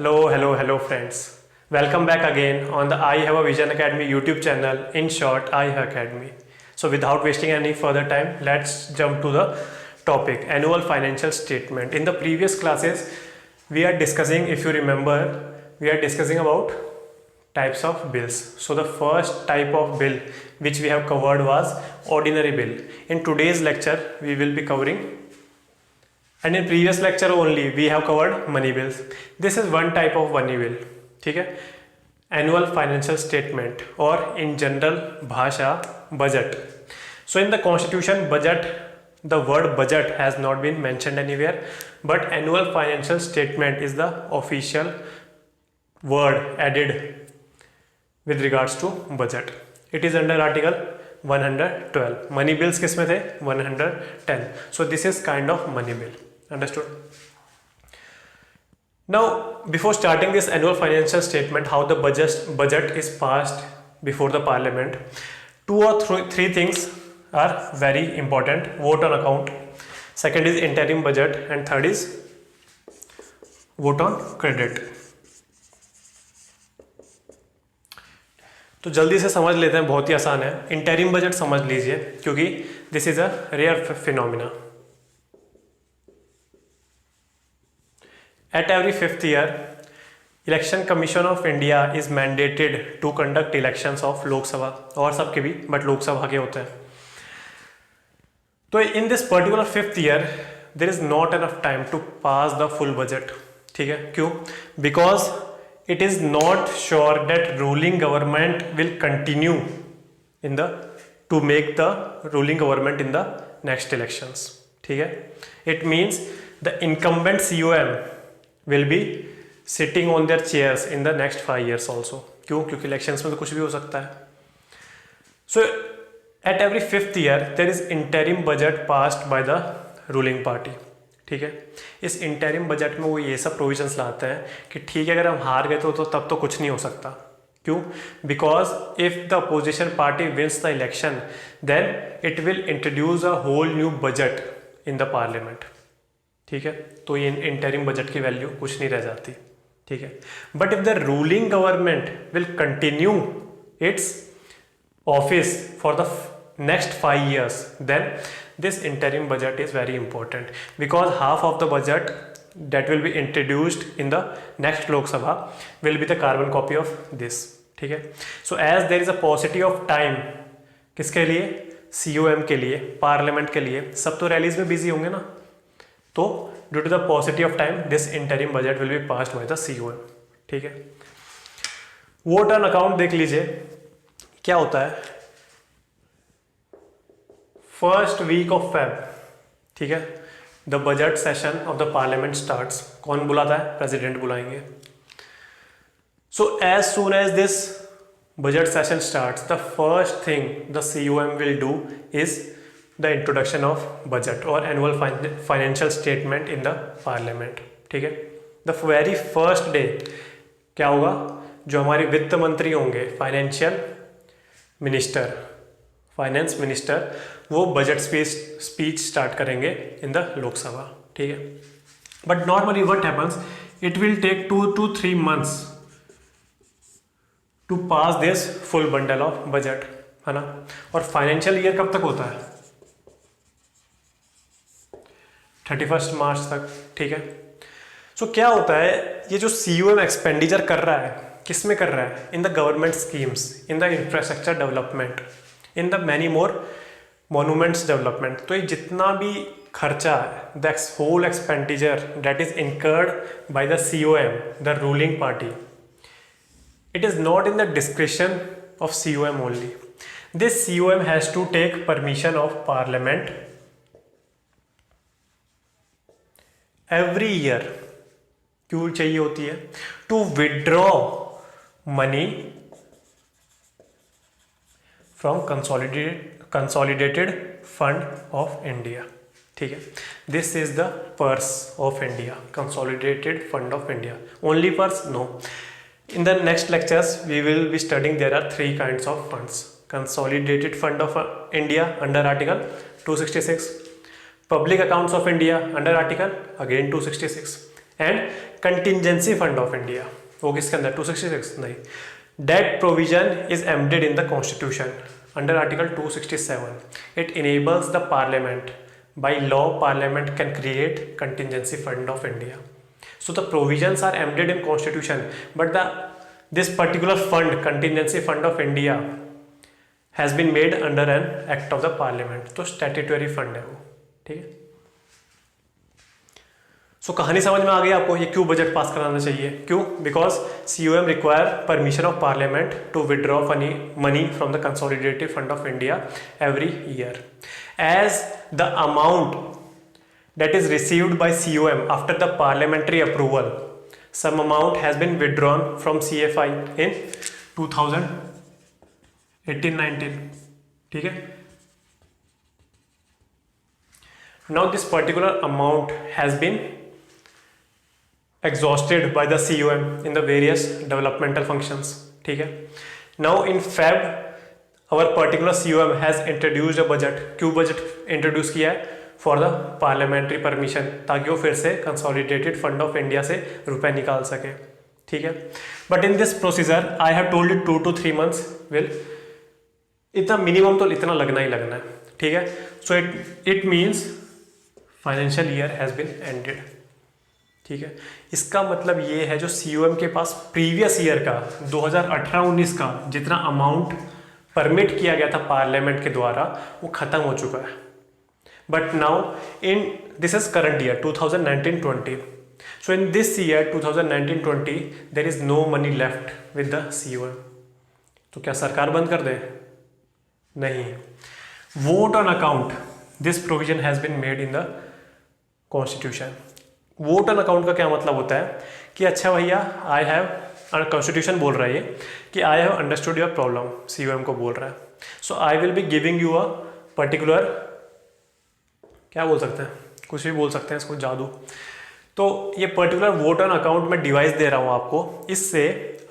Hello friends. Welcome back again on the I Have a Vision Academy YouTube channel, in short, I Have Academy. So without wasting any further time, let's jump to the topic, annual financial statement. In the previous classes, we are discussing, if you remember, we are discussing about types of bills. So the first type of bill which we have covered was ordinary bill. In today's lecture, we will be covering, and in previous lecture only we have covered money bills. This is one type of money bill, ठीक है, annual financial statement, or in general भाषा budget. So in the constitution, budget, the word budget has not been mentioned anywhere, but annual financial statement is the official word added with regards to budget. It is under article 112. Money bills किस में थे? 110. So this is kind of money bill. Understood? Now, before starting this annual financial statement, how the budget is passed before the parliament, two or three things are very important. Vote on account, second is interim budget, and third is vote on credit. तो जल्दी से समझ लेते हैं, बहुत ही आसान है. Interim budget समझ लीजिए क्योंकि this is a rare phenomena. At every fifth year, Election Commission of India is mandated to conduct elections of लोक सभा, और सबके भी, बट लोक सभा के होते हैं. तो in this particular fifth year, there is not enough time to pass the full budget. ठीक है, क्यों? Because it is not sure that ruling government will continue in the to make the ruling government in the next elections. ठीक है, it means the incumbent COM will be sitting on their chairs in the next 5 years also. क्यों? क्योंकि elections में तो कुछ भी हो सकता है. So at every fifth year there is interim budget passed by the ruling party. ठीक है, इस इंटरिम बजट में वो ये सब प्रोविजंस लाते हैं कि ठीक है, अगर हम हार गए तो तब तो कुछ नहीं हो सकता. क्यों? Because if the opposition party wins the election then it will introduce a whole new budget in the parliament. ठीक है, तो ये इंटरिम बजट की वैल्यू कुछ नहीं रह जाती. ठीक है, but if the ruling government will continue its office for the next 5 years, then this interim budget is very important because half of the budget that will be introduced in the next Lok Sabha will be the carbon copy of this. ठीक है, so as there is a paucity of time, किसके लिए? COM के लिए, parliament के लिए. सब तो रैलीज में बिजी होंगे ना, तो due to the paucity of time this interim budget will be passed by the COM. ठीक है, वोट ऑन अकाउंट देख लीजिए क्या होता है. फर्स्ट वीक ऑफ फेब, ठीक है, the budget session of the parliament starts. कौन बुलाता है? प्रेसिडेंट बुलाएंगे. So as soon as this budget session starts, the first thing the COM will do is the introduction of budget or annual financial statement in the parliament. ठीक है, the very first day क्या होगा? जो हमारे वित्त मंत्री होंगे, finance minister, वो बजट स्पीच स्टार्ट करेंगे इन द लोकसभा. ठीक है, but normally what happens, it will take 2 to 3 months to pass this full bundle of budget, है ना. और फाइनेंशियल ईयर कब तक होता है? 31 मार्च तक. ठीक है, सो क्या होता है, ये जो COM एक्सपेंडिचर कर रहा है, किस में कर रहा है? In the government schemes, in the infrastructure development, in the many more monuments development. तो ये जितना भी खर्चा है, the whole expenditure that is incurred by the COM, the ruling party, it is not in the description of COM only. This COM has to take permission of parliament every year. क्यों चाहिए होती है? To withdraw money from consolidated fund of India. ठीक है, this is the purse of India, consolidated fund of India. Only purse? No. In the next lectures we will be studying there are 3 kinds of funds. Consolidated fund of India under article 266, public accounts of India under article again 266, and contingency fund of India, वो किसके अंदर 266 नहीं, that provision is embedded in the constitution under article 267, it enables the parliament, by law parliament can create contingency fund of India. So the provisions are embedded in constitution, but this particular fund, contingency fund of India, has been made under an act of the parliament. तो statutory fund है वो, ठीक है। सो कहानी समझ में आ गई आपको, ये क्यों बजट पास कराना चाहिए, क्यों? Because COM require permission of parliament to withdraw money from the consolidated fund of India every year, as the amount that is received by COM after the parliamentary approval, some amount has been withdrawn from CFI in 2018-19, ठीक है। Now this particular amount has been exhausted by the COM in the various developmental functions, ठीक है। Now in Feb our particular COM has introduced a budget, क्यों budget introduce किया है? For the parliamentary permission, ताकि वो फिर से consolidated fund of India से रुपए निकाल सके, ठीक है। But in this procedure I have told you 2 to 3 months will, इतना मिनिमम तो इतना लगना ही लगना है, ठीक है। So it means financial year has been ended, ठीक है। इसका मतलब ये है जो COM के पास प्रीवियस ईयर का 2018-19 का जितना अमाउंट परमिट किया गया था पार्लियामेंट के द्वारा वो खत्म हो चुका है। But now this is current year 2019-20. So in this year 2019-20 there is no money left with the COM. तो क्या सरकार बंद कर दे? नहीं। Vote on account, this provision has been made in the constitution. Vote on account का क्या मतलब होता है कि अच्छा भैया I have, constitution बोल रहा है कि I have understood your problem, COM को बोल रहा है। So I will be giving you a particular, क्या बोल सकते हैं, कुछ भी बोल सकते हैं इसको, जादू। तो ये पर्टिकुलर वोट ऑन अकाउंट में डिवाइस दे रहा हूं आपको, इससे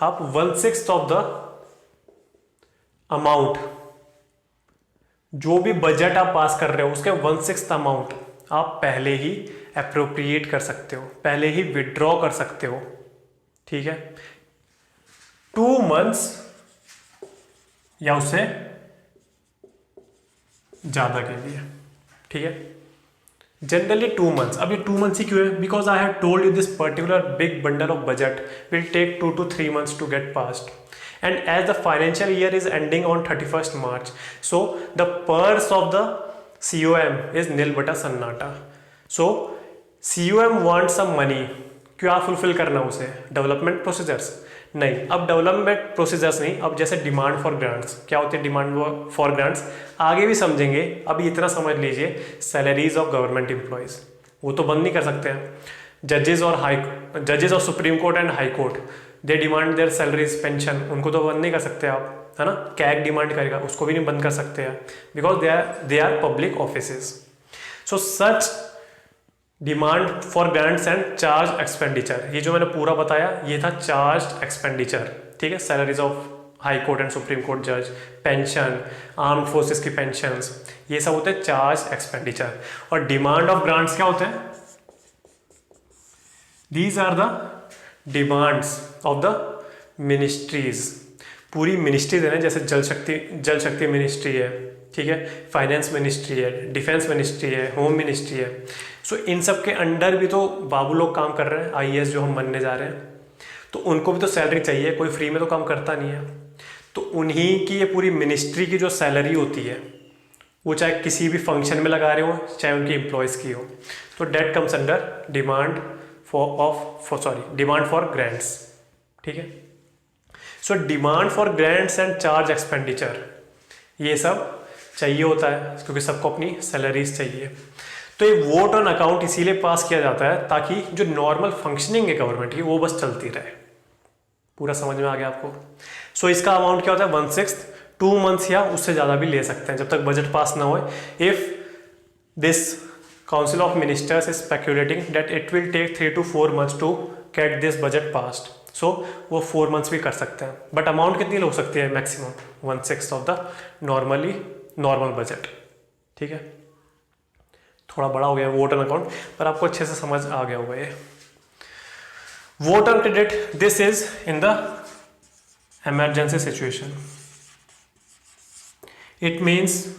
आप 1/6 ऑफ द अमाउंट, जो भी बजट आप पास कर रहे हो उसके 1/6 अमाउंट आप पहले ही अप्रोप्रिएट कर सकते हो, पहले ही विड्रॉ कर सकते हो, ठीक है। 2 months या उससे ज्यादा के लिए, ठीक है। Generally 2 months। अब ये 2 months ही क्यों है? Because I have told you this particular big bundle of budget will take 2 to 3 months to get passed, and as the financial year is ending on 31st March, so the purse of the COM is नील बटा सन्नाटा। So COM want some money, क्या fulfil करना उसे? Development procedures नहीं। अब development procedures नहीं, अब जैसे डिमांड फॉर ग्रांट्स, क्या होते हैं डिमांड फॉर ग्रांट्स आगे भी समझेंगे, अभी इतना समझ लीजिए। सैलरीज ऑफ गवर्नमेंट एम्प्लॉयज वो तो बंद नहीं कर सकते हैं। जजेस और supreme court and high court they demand there salaries, pension, उनको तो बंद नहीं कर सकते आप, है ना। कैग डिमांड करेगा, उसको भी नहीं बंद कर सकते हैं, because they are public offices. So such demand for grants and charge expenditure, ये जो मैंने पूरा बताया ये था चार्ज एक्सपेंडिचर, ठीक है। Salaries of high court and supreme court जज, पेंशन, आर्म फोर्सेस की पेंशंस, ये सब होते हैं चार्ज एक्सपेंडिचर। और डिमांड ऑफ ग्रांट्स क्या होते हैं? These are the demands of the ministries, पूरी मिनिस्ट्रीज है ना, जैसे जल शक्ति मिनिस्ट्री है, ठीक है, फाइनेंस मिनिस्ट्री है, डिफेंस मिनिस्ट्री है, होम मिनिस्ट्री है। सो इन सब के अंडर भी तो बाबू लोग काम कर रहे हैं, IAS जो हम बनने जा रहे हैं, तो उनको भी तो सैलरी चाहिए, कोई फ्री में तो काम करता नहीं है। तो उन्हीं की ये पूरी मिनिस्ट्री की जो सैलरी होती है वो चाहे किसी भी फंक्शन में लगा रहे हो, चाहे उनकी एम्प्लॉयज़ की हो, तो that comes under demand for grants, ठीक है। So demand for grants and charge expenditure ये सब चाहिए होता है, क्योंकि सबको अपनी सैलरीज चाहिए। तो ये वोट ऑन अकाउंट इसीलिए पास किया जाता है ताकि जो नॉर्मल फंक्शनिंग है गवर्नमेंट की वो बस चलती रहे। पूरा समझ में आ गया आपको? सो इसका अमाउंट क्या होता है? 1/6, 2 months या उससे ज़्यादा भी ले सकते हैं जब तक बजट पास ना हो। If this council of ministers is speculating that it will take 3 to 4 months to get this budget passed, so वो 4 months भी कर सकते हैं। बट अमाउंट कितनी हो सकती है? Maximum 1/6 of the normal budget, ठीक है। थोड़ा बड़ा हो गया वोट ऑन अकाउंट, पर आपको अच्छे से समझ आ गया होगा ये। Vote on credit, this is in the emergency situation. It means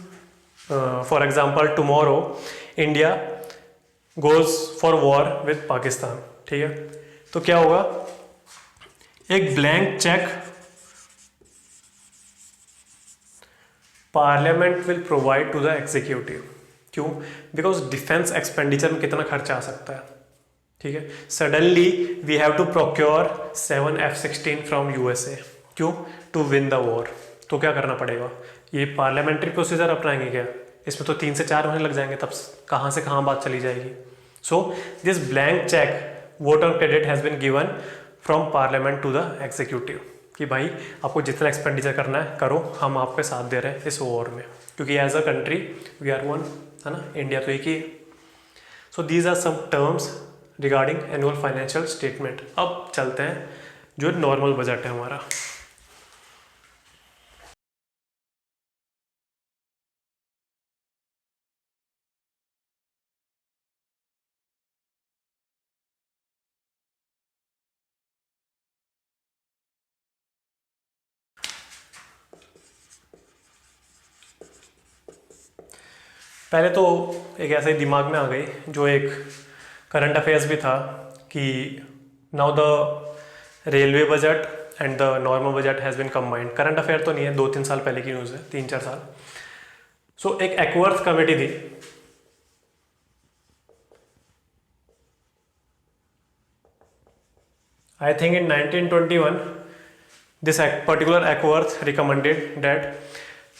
for example tomorrow India goes for war with Pakistan, ठीक है, तो क्या होगा, एक blank cheque parliament will provide to the executive. क्यों? बिकॉज डिफेंस एक्सपेंडिचर में कितना खर्चा आ सकता है, ठीक है. Suddenly we have to procure 7 F-16 from USA. क्यों? To win the war. तो क्या करना पड़ेगा, ये पार्लियामेंट्री प्रोसीजर अपनाएंगे क्या? इसमें तो 3 से 4 महीने लग जाएंगे, तब कहाँ से कहाँ बात चली जाएगी. So this blank cheque vote on credit has been given from parliament to the executive कि भाई आपको जितना एक्सपेंडिचर करना है करो, हम आपके साथ दे रहे हैं इस वॉर में, क्योंकि as a country we are one, है ना, इंडिया तो एक ही है. So these are some terms regarding annual financial statement. अब चलते हैं जो नॉर्मल बजट है हमारा. पहले तो एक ऐसे ही दिमाग में आ गई जो एक करंट अफेयर्स भी था कि now the railway budget and the normal budget has been combined. Current affair तो नहीं है, 2-3 साल पहले की न्यूज़ है, 3-4 साल. सो एक एक्वर्थ कमेटी थी, I think in 1921 this particular Ackworth recommended that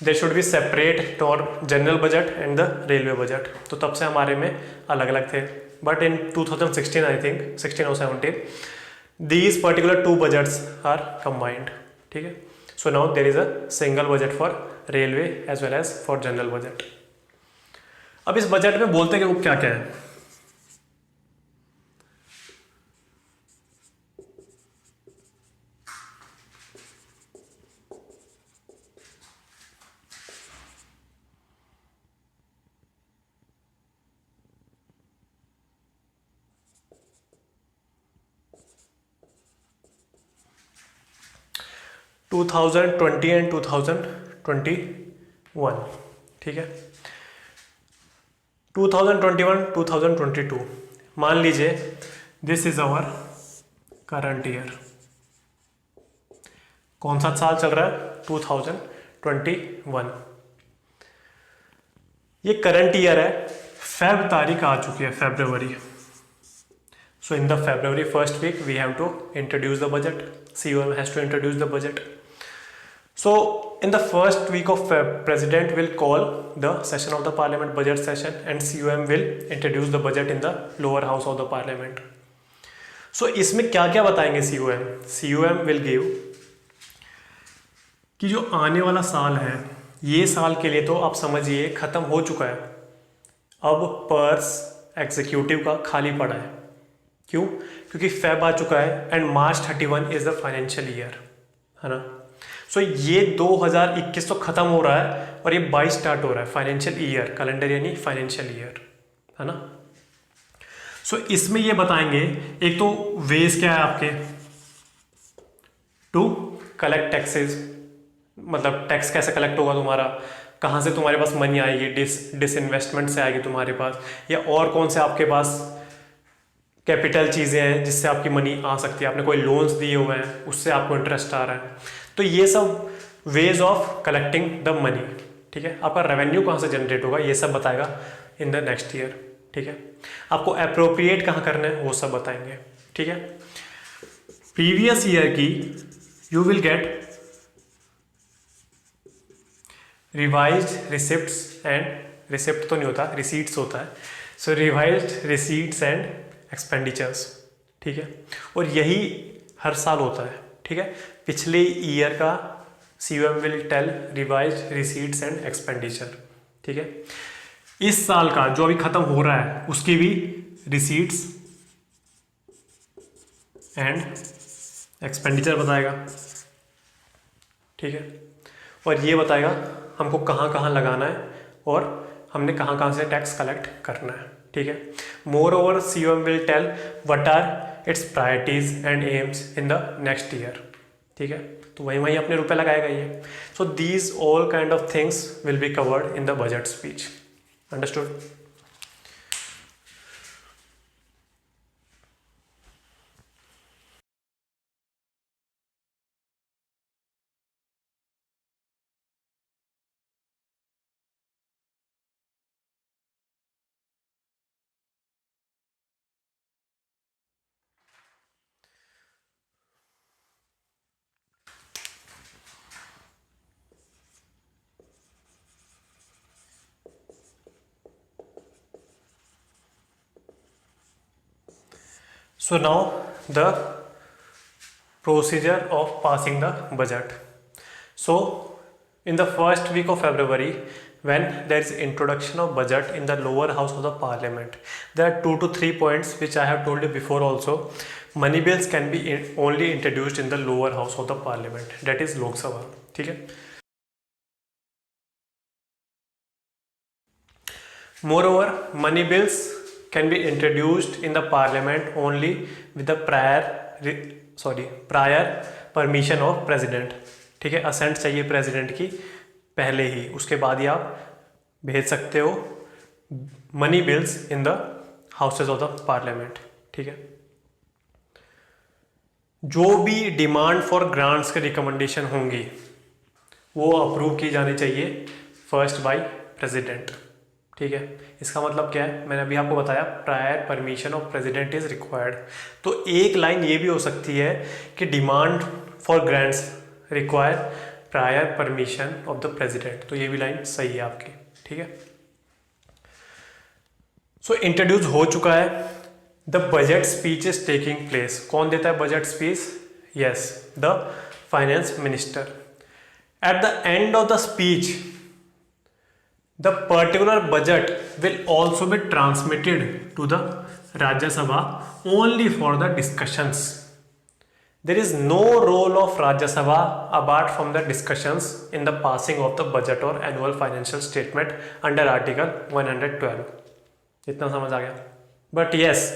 there should be separate for general budget and the railway budget. तो तब से हमारे में अलग अलग थे. But in 2016 I think 16 or 17 these particular 2 budgets are combined. ठीक है. So now there is a single budget for railway as well as for general budget. अब इस बजट में बोलते हैं कि वो क्या क्या है. 2020 एंड 2021, ठीक है. 2021 2022 मान लीजिए this is our current year. कौन सा साल चल रहा है? 2021. ये करंट ईयर है, फेब तारीख आ चुकी है, February. So in the February first week we have to introduce the budget. COM has to introduce the budget. So in the first week of Feb, President will call the session of the Parliament, budget session, and COM will introduce the budget in the lower house of the Parliament. So इसमें क्या क्या बताएंगे COM? COM will give कि जो आने वाला साल है, ये साल के लिए तो आप समझिए खत्म हो चुका है. अब पर्स एग्जीक्यूटिव का खाली पड़ा है. क्यों? क्योंकि फेब आ चुका है and March 31 is the financial year, है ना. सो ये 2021 तो खत्म हो रहा है और ये 22 स्टार्ट हो रहा है, फाइनेंशियल ईयर, कैलेंडर यानी फाइनेंशियल ईयर, है ना. सो इसमें ये बताएंगे एक तो वेज क्या है आपके टू कलेक्ट टैक्सेस, मतलब टैक्स कैसे कलेक्ट होगा तुम्हारा, कहाँ से तुम्हारे पास मनी आएगी, डिसइन्वेस्टमेंट से आएगी तुम्हारे पास, या और कौन से आपके पास कैपिटल चीज़ें हैं जिससे आपकी मनी आ सकती है, आपने कोई लोन्स दिए हुए हैं उससे आपको इंटरेस्ट आ रहा है. तो ये सब ways of collecting the money, ठीक है. आपका रेवेन्यू कहाँ से जनरेट होगा ये सब बताएगा इन द नेक्स्ट ईयर, ठीक है. आपको अप्रोप्रिएट कहाँ करना है वो सब बताएंगे, ठीक है. प्रीवियस ईयर की you will get revised receipts and, receipt तो नहीं होता, रिसीट्स होता है. सो रिवाइज्ड रिसीट्स एंड एक्सपेंडिचर्स, ठीक है. और यही हर साल होता है, ठीक है. पिछले ईयर का COM will tell revised receipts and expenditure, ठीक है. इस साल का जो अभी खत्म हो रहा है उसकी भी रिसीट्स एंड एक्सपेंडिचर बताएगा, ठीक है. और ये बताएगा हमको कहाँ कहाँ लगाना है और हमने कहाँ कहाँ से टैक्स कलेक्ट करना है. ठीक है। Moreover COM will tell what are its priorities and aims in the next year, ठीक है। तो वहीं वहीं अपने रुपए लगाएगा ये। So these all kind of things will be covered in the budget speech. Understood? So now the procedure of passing the budget. So in the first week of February, when there is introduction of budget in the lower house of the parliament, there are 2 to 3 points which I have told you before also. Money bills can be only introduced in the lower house of the parliament, that is Lok Sabha, ठीक है। Moreover, money bills can be introduced in the parliament only with the prior permission of president, ठीक है। Ascent चाहिए president की पहले ही, उसके बाद ही आप भेज सकते हो money bills in the houses of the parliament, ठीक है। जो भी डिमांड फॉर ग्रांट्स के रिकमेंडेशन होंगी वो अप्रूव की जानी चाहिए फर्स्ट बाय प्रेसिडेंट, ठीक है। इसका मतलब क्या है, मैंने अभी आपको बताया prior permission of president is required. तो एक लाइन ये भी हो सकती है कि demand for grants require prior permission of the president, तो ये भी लाइन सही है आपकी, ठीक है। सो इंट्रोड्यूस हो चुका है। The budget speech is taking place. कौन देता है budget speech? Yes, the finance minister. At the end of the speech the particular budget will also be transmitted to the Rajya Sabha only for the discussions. There is no role of Rajya Sabha apart from the discussions in the passing of the budget or annual financial statement under Article 112. इतना समझ आ गया? But yes,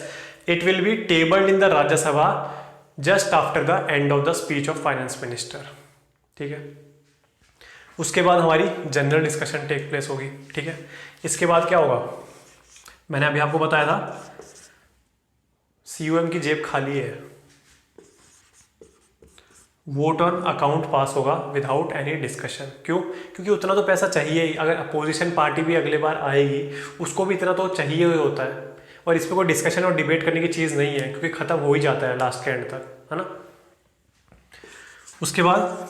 it will be tabled in the Rajya Sabha just after the end of the speech of finance minister. ठीक है। उसके बाद हमारी general discussion take place होगी, ठीक है। इसके बाद क्या होगा, मैंने अभी आपको बताया था COM की जेब खाली है, वोट ऑन अकाउंट पास होगा विदाउट एनी डिस्कशन। क्यों? क्योंकि उतना तो पैसा चाहिए ही। अगर अपोजिशन पार्टी भी अगले बार आएगी उसको भी इतना तो चाहिए ही होता है, और इस पर कोई डिस्कशन और डिबेट करने की चीज़ नहीं है क्योंकि ख़त्म हो ही जाता है लास्ट के एंड तक, है ना। उसके बाद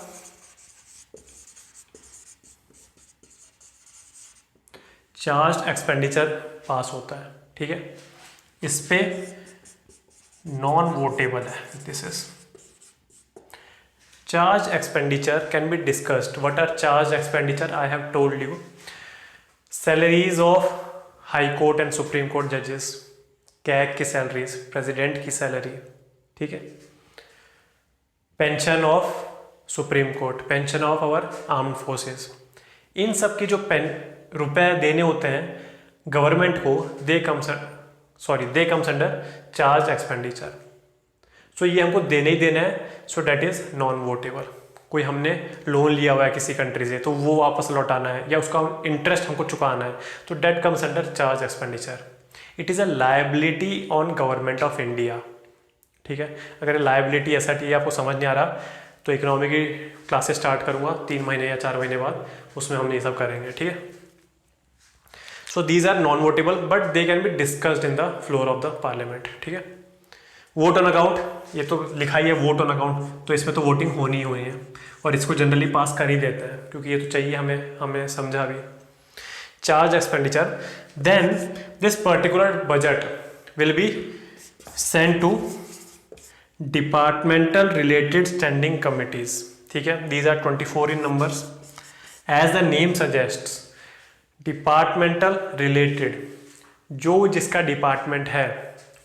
चार्ज एक्सपेंडिचर पास होता है, ठीक है। इस पे नॉन वोटेबल है। This is charge expenditure can be discussed. What are charge expenditure? I have told you salaries of high court and supreme court जजेस, कैग की सैलरीज, प्रेसिडेंट की सैलरी, ठीक है। Pension of supreme court, pension of our armed forces, इन सब की जो रुपए देने होते हैं गवर्नमेंट को, they comes under charge expenditure. So ये हमको देने ही देना है, सो डेट इज नॉन वोटेबल। कोई हमने लोन लिया हुआ है किसी कंट्री से तो वो वापस लौटाना है या उसका इंटरेस्ट हमको चुकाना है, तो that comes under charge expenditure. It is a liability on government of India, ठीक है। अगर लायबिलिटी ऐसा टी आपको समझ नहीं आ रहा तो इकोनॉमी की क्लासेस स्टार्ट करूँगा 3 महीने या 4 महीने बाद, उसमें हम ये सब करेंगे, ठीक है। So these are non votable but they can be discussed in the floor of the parliament, ठीक है। वोट ऑन अकाउंट, ये तो लिखा ही है वोट ऑन अकाउंट, तो इसमें तो वोटिंग होनी ही होनी है और इसको जनरली पास कर ही देते हैं क्योंकि ये तो चाहिए हमें समझा भी। Charge expenditure, then this particular budget will be send to departmental related standing committees, ठीक है। These are 24 in numbers. As the name suggests, departmental related, जो जिसका डिपार्टमेंट है,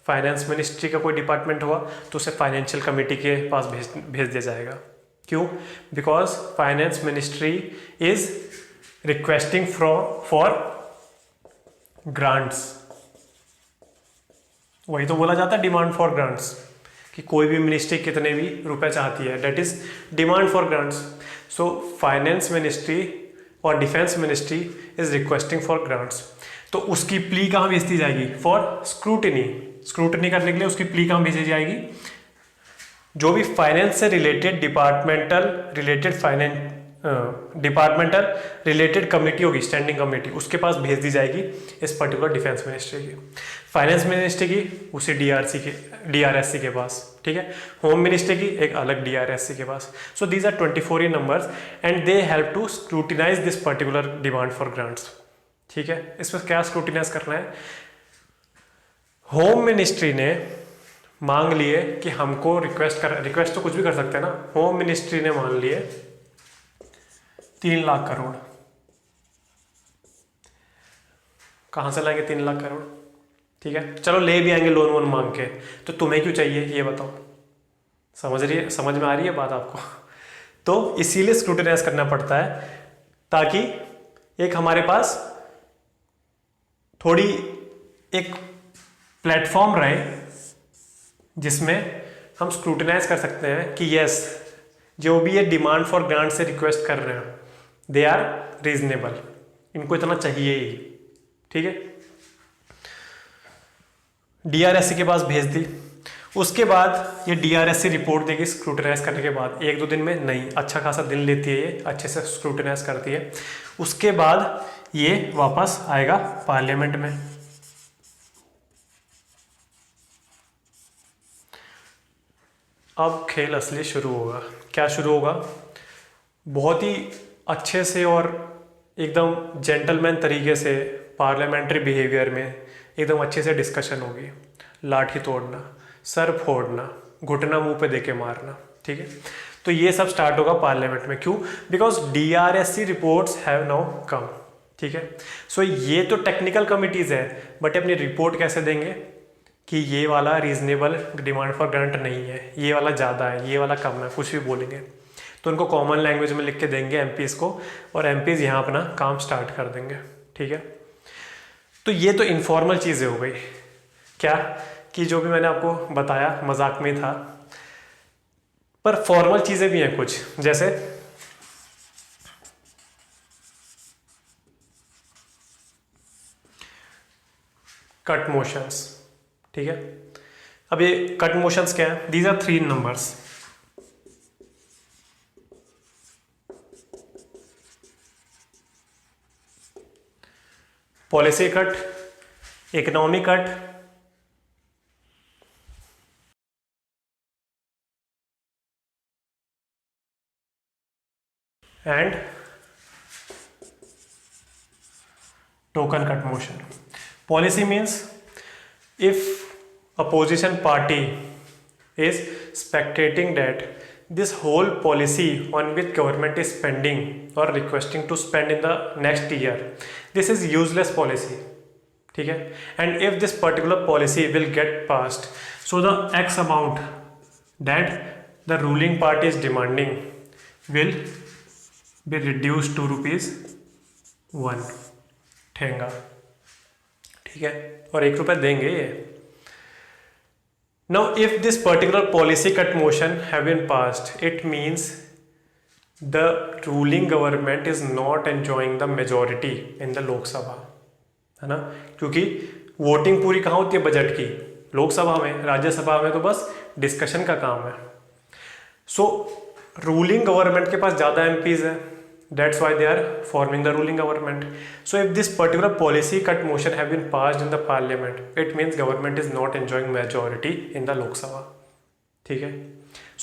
फाइनेंस मिनिस्ट्री का कोई डिपार्टमेंट हुआ तो उसे फाइनेंशियल कमेटी के पास भेज दिया जाएगा। क्यों? Because finance ministry is requesting for grants, वही तो बोला जाता है डिमांड फॉर ग्रांट्स, कि कोई भी मिनिस्ट्री कितने भी रुपए चाहती है, that is demand for grants. So finance ministry और defence ministry is requesting for grants. तो उसकी प्ली कहाँ भेजती जाएगी? For scrutiny. स्क्रूटिनी करने के लिए उसकी प्ली कहाँ भेजी जाएगी? जो भी फाइनेंस से रिलेटेड डिपार्टमेंटल रिलेटेड कमेटी होगी, स्टैंडिंग कमेटी, उसके पास भेज दी जाएगी इस पर्टिकुलर डिफेंस मिनिस्ट्री की। फाइनेंस मिनिस्ट्री की उसी डीआरएससी के पास, ठीक है। होम मिनिस्ट्री की एक अलग डीआरएससी के पास। So these are 24 numbers and they help to scrutinise this particular demand for grants, ठीक है। इसमें क्या स्क्रूटिनाइज करना है? होम मिनिस्ट्री ने मांग लिए कि हमको रिक्वेस्ट तो कुछ भी कर सकते हैं ना। होम मिनिस्ट्री ने मान लिए 3 लाख करोड़। कहां से लाएंगे 3 लाख करोड़? ठीक है, चलो ले भी आएंगे लोन वोन मांग के, तो तुम्हें क्यों चाहिए ये बताओ? समझ में आ रही है बात आपको? तो इसीलिए स्क्रूटिनाइज करना पड़ता है, ताकि एक हमारे पास थोड़ी एक प्लेटफॉर्म रहे जिसमें हम स्क्रूटिनाइज कर सकते हैं कि यस, जो भी ये डिमांड फॉर ग्रांट से रिक्वेस्ट कर रहे हैं दे आर रीजनेबल, इनको इतना चाहिए ही, ठीक है। डीआरएससी के पास भेज दी। उसके बाद ये डीआरएससी रिपोर्ट देगी स्क्रूटिनाइज करने के बाद, 1-2 दिन में नहीं, अच्छा खासा दिन लेती है ये, अच्छे से स्क्रूटिनाइज करती है। उसके बाद ये वापस आएगा पार्लियामेंट में। अब खेल असली शुरू होगा। क्या शुरू होगा? बहुत ही अच्छे से और एकदम जेंटलमैन तरीके से पार्लियामेंट्री बिहेवियर में एकदम अच्छे से डिस्कशन होगी। लाठी तोड़ना, सर फोड़ना, घुटना मुंह पे देके मारना, ठीक है। तो ये सब स्टार्ट होगा पार्लियामेंट में। क्यों? Because DRSC reports have now come, ठीक है। सो ये तो टेक्निकल कमिटीज है, बट अपनी रिपोर्ट कैसे देंगे कि ये वाला रीजनेबल डिमांड फॉर ग्रांट नहीं है, ये वाला ज़्यादा है, ये वाला कम है, कुछ भी बोलेंगे तो उनको कॉमन लैंग्वेज में लिख के देंगे एमपीज़ को, और एमपीज़ यहाँ अपना काम स्टार्ट कर देंगे, ठीक है। तो ये तो इनफॉर्मल चीज़ें हो गई। क्या कि जो भी मैंने आपको बताया मजाक में था, पर फॉर्मल चीज़ें भी हैं कुछ, जैसे कट मोशंस, ठीक है। अब ये कट मोशंस क्या है? These are 3 numbers. Policy cut, economy cut, and token cut motion. Policy means if opposition party is spectating that this whole policy on which government is spending or requesting to spend in the next year, this is useless policy, ठीक है। and if this particular policy will get passed, so the x amount that the ruling party is demanding will be reduced to ₹1 ठेंगा, ठीक है, और ₹1 देंगे ये। Now if this particular policy cut motion have been passed, it means the ruling government is not enjoying the majority in the Lok Sabha, है ना। क्योंकि voting पूरी कहाँ होती है बजट की? लोकसभा में। राज्यसभा में तो बस डिस्कशन का काम है। सो रूलिंग गवर्नमेंट के पास ज़्यादा एमपीज है, that's why they are forming the ruling government. So if this particular policy cut motion have been passed in the parliament, it means government is not enjoying majority in the Lok Sabha, ठीक है।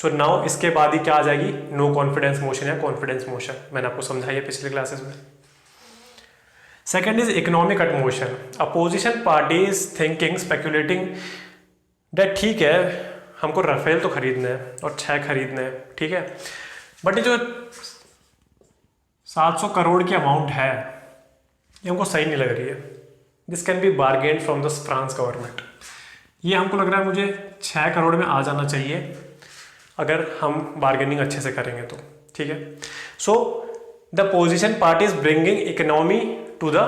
So now इसके बाद ही क्या आ जाएगी? No confidence motion या confidence motion, मैंने आपको समझाया पिछले क्लासेस में। Second is economic cut motion. Opposition party is thinking, speculating that ठीक है हमको राफेल तो खरीदना है और 6 खरीदना है, ठीक है, बट ये जो 700 करोड़ की अमाउंट है ये हमको सही नहीं लग रही है। This can B bargain from the France government. ये हमको लग रहा है मुझे 6 करोड़ में आ जाना चाहिए अगर हम बार्गेनिंग अच्छे से करेंगे तो, ठीक है। So the position party is bringing economy to the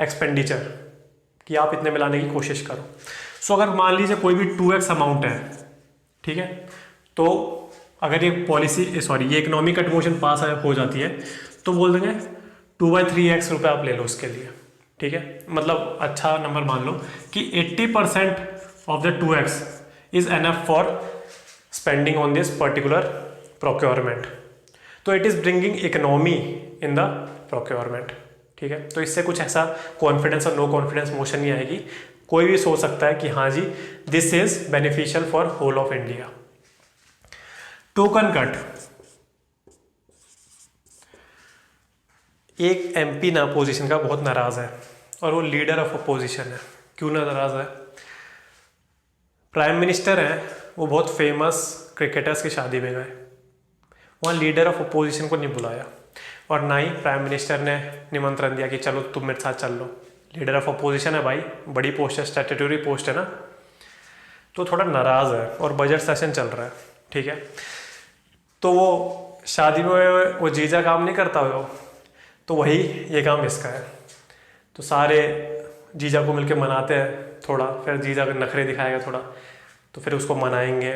expenditure, कि आप इतने में लाने की कोशिश करो। सो अगर मान लीजिए कोई भी 2x अमाउंट है, ठीक है, तो अगर ये पॉलिसी सॉरी ये इकोनॉमिक कट मोशन पास हो जाती है तो बोल देंगे 2/3x रुपये आप ले लो उसके लिए, ठीक है। मतलब अच्छा नंबर मान लो कि 80% of the 2x is enough for spending on this particular procurement, तो it is bringing economy in the procurement, ठीक है। तो इससे कुछ ऐसा कॉन्फिडेंस और नो कॉन्फिडेंस मोशन नहीं आएगी, कोई भी सोच सकता है कि हाँ जी this is beneficial for whole of India. Token cut, एक एमपी ना अपोजिशन का बहुत नाराज है और वो लीडर ऑफ अपोजिशन है। क्यों नाराज है? प्राइम मिनिस्टर है, वो बहुत फेमस क्रिकेटर्स की शादी में गए, वहाँ लीडर ऑफ अपोजिशन को नहीं बुलाया और ना ही प्राइम मिनिस्टर ने निमंत्रण दिया कि चलो तुम मेरे साथ चल लो। लीडर ऑफ अपोजिशन है भाई, बड़ी पोस्ट है, स्टैट्यूटरी पोस्ट है ना, तो थोड़ा नाराज है और बजट सेशन चल रहा है, ठीक है। तो वो शादी में वो जीजा काम नहीं करता हो, तो वही ये काम इसका है। तो सारे जीजा को मिलके मनाते हैं थोड़ा, फिर जीजा नखरे दिखाएगा थोड़ा, तो फिर उसको मनाएंगे,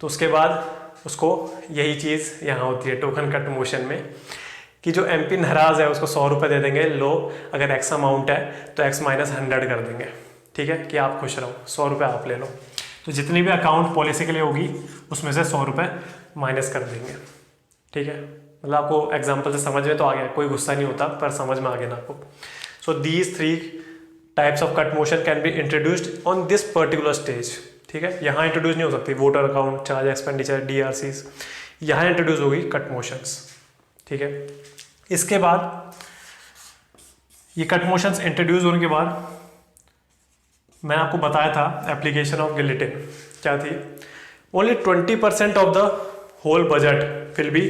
तो उसके बाद उसको यही चीज़ यहाँ होती है टोकन कट मोशन में कि जो एमपी नाराज है उसको 100 रुपये दे देंगे, लो अगर एक्स अमाउंट है तो x माइनस 100 कर देंगे, ठीक है, कि आप खुश रहो, 100 रुपये आप ले लो। तो जितनी भी अकाउंट पॉलिसी के लिए होगी उसमें से 100 रुपये माइनस कर देंगे, ठीक है। मतलब आपको एग्जाम्पल से समझ में तो आ गया, कोई गुस्सा नहीं होता पर समझ में आ गया ना आपको। So these 3 types of cut motion can be introduced on this particular stage, ठीक है। यहाँ इंट्रोड्यूस नहीं हो सकती, voter account, charge expenditure, DRCs, यहाँ इंट्रोड्यूस होगी कट मोशंस, ठीक है। इसके बाद ये कट मोशंस इंट्रोड्यूस होने के बाद मैंने आपको बताया था एप्लीकेशन ऑफ गिलेटिन क्या थी। Only 20% of the whole budget will be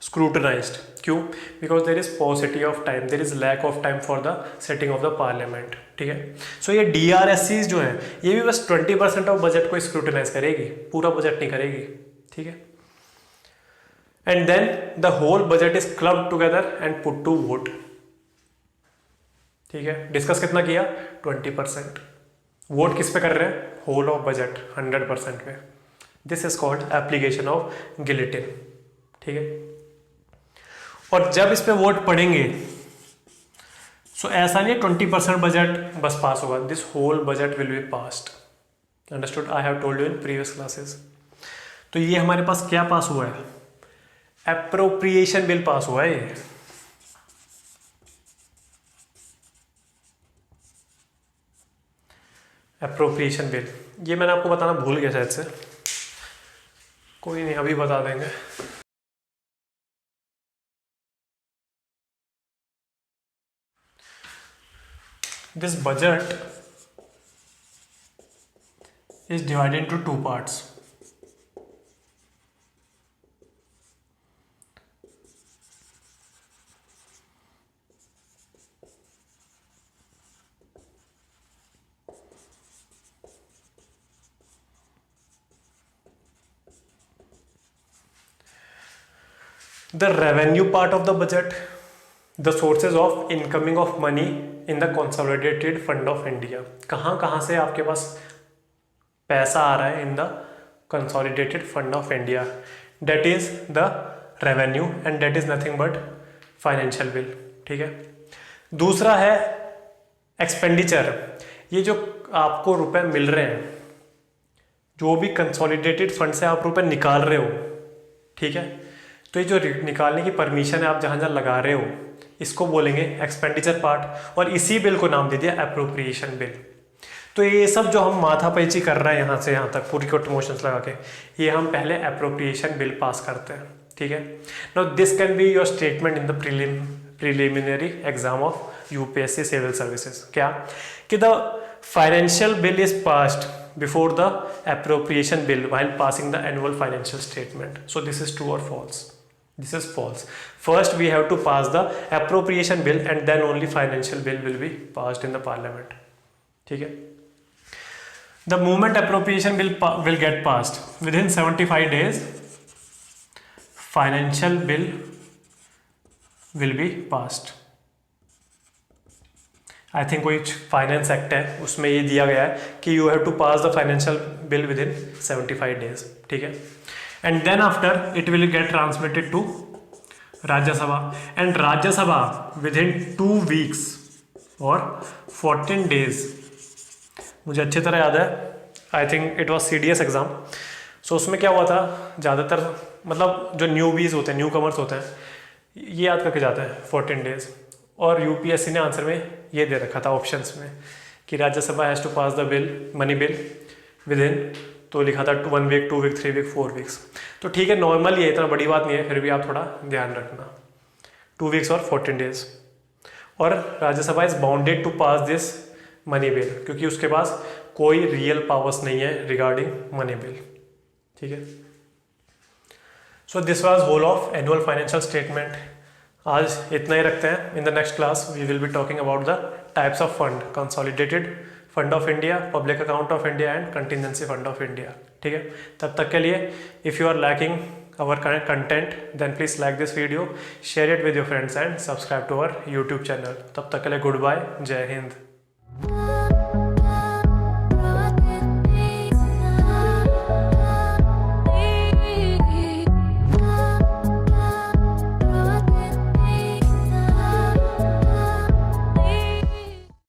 scrutinised. क्यों? Because there is paucity of time, there is lack of time for the sitting of the parliament, ठीक है। सो ये DRSCs जो है ये भी बस 20% ऑफ बजट को स्क्रूटनाइज करेगी, पूरा बजट नहीं करेगी, ठीक है। And then the whole budget is clubbed together and put to vote, ठीक है। डिस्कस कितना किया? 20%। वोट किस पे कर रहे हैं? होल ऑफ बजट 100% पे। This is called application of guillotine, ठीक है। और जब इस पे वोट पड़ेंगे सो ऐसा नहीं है 20% बजट बस पास होगा, this whole budget will be passed, understood? I have told you in previous classes. तो ये हमारे पास क्या पास हुआ है? एप्रोप्रिएशन बिल पास हुआ है ये, एप्रोप्रिएशन बिल। ये मैंने आपको बताना भूल गया शायद से, कोई नहीं अभी बता देंगे। This budget is divided into 2 parts. The revenue part of the budget, the sources of incoming of money in the consolidated fund of India. कहाँ से आपके पास पैसा आ रहा है in the consolidated fund of India, that is the revenue and that is nothing but financial bill, ठीक है। दूसरा है एक्सपेंडिचर, ये जो आपको रुपए मिल रहे हैं, जो भी कंसोलिडेटेड फंड से आप रुपए निकाल रहे हो, ठीक है, तो ये जो निकालने की परमिशन है आप जहाँ जहाँ लगा रहे हो इसको बोलेंगे एक्सपेंडिचर पार्ट, और इसी बिल को नाम दे दिया एप्रोप्रिएशन बिल। तो ये सब जो हम माथापैची कर रहे हैं यहाँ से यहाँ तक पूरी कट मोशंस लगा के, ये हम पहले एप्रोप्रिएशन बिल पास करते हैं, ठीक है। Now this can be your statement in the preliminary exam of UPSC civil services. क्या कि the financial bill is passed before the appropriation bill while passing the annual financial statement. So this is true or false? This is false. First we have to pass the appropriation bill and then only financial bill will be passed in the parliament, ठीक है। The moment appropriation bill will get passed within 75 days, financial bill will be passed. I think कोई finance act है, उसमें ये दिया गया है कि you have to pass the financial bill within 75 days, ठीक है। And then after it will get transmitted to Rajya Sabha, and Rajya Sabha within 2 weeks और 14 days, मुझे अच्छी तरह याद है, I think it was CDS exam. So उसमें क्या हुआ था, ज़्यादातर मतलब जो न्यूबीज़ होते हैं, न्यू कमर्स होते हैं, ये याद करके जाते हैं 14 days, और UPSC ने आंसर में ये दे रखा था ऑप्शंस में कि Rajya Sabha has to pass the bill, money bill within, तो लिखा था 1 week, 2 week, 3 week, 4 weeks। तो ठीक है, नॉर्मल ये इतना बड़ी बात नहीं है, फिर भी आप थोड़ा ध्यान रखना, 2 weeks और 14 days। और Rajya Sabha is bounded to pass this money bill, क्योंकि उसके पास कोई रियल पावर्स नहीं है रिगार्डिंग मनी बिल, ठीक है। So this was whole of annual financial statement. आज इतना ही रखते हैं। In the next class we will be talking about the types of fund, consolidated fund of India, public account of India and contingency fund of India, ठीक है। तब तक के लिए if you are lacking our content, then please like this video, share it with your friends and subscribe to our YouTube channel. तब तक के लिए गुड बाय, जय हिंद।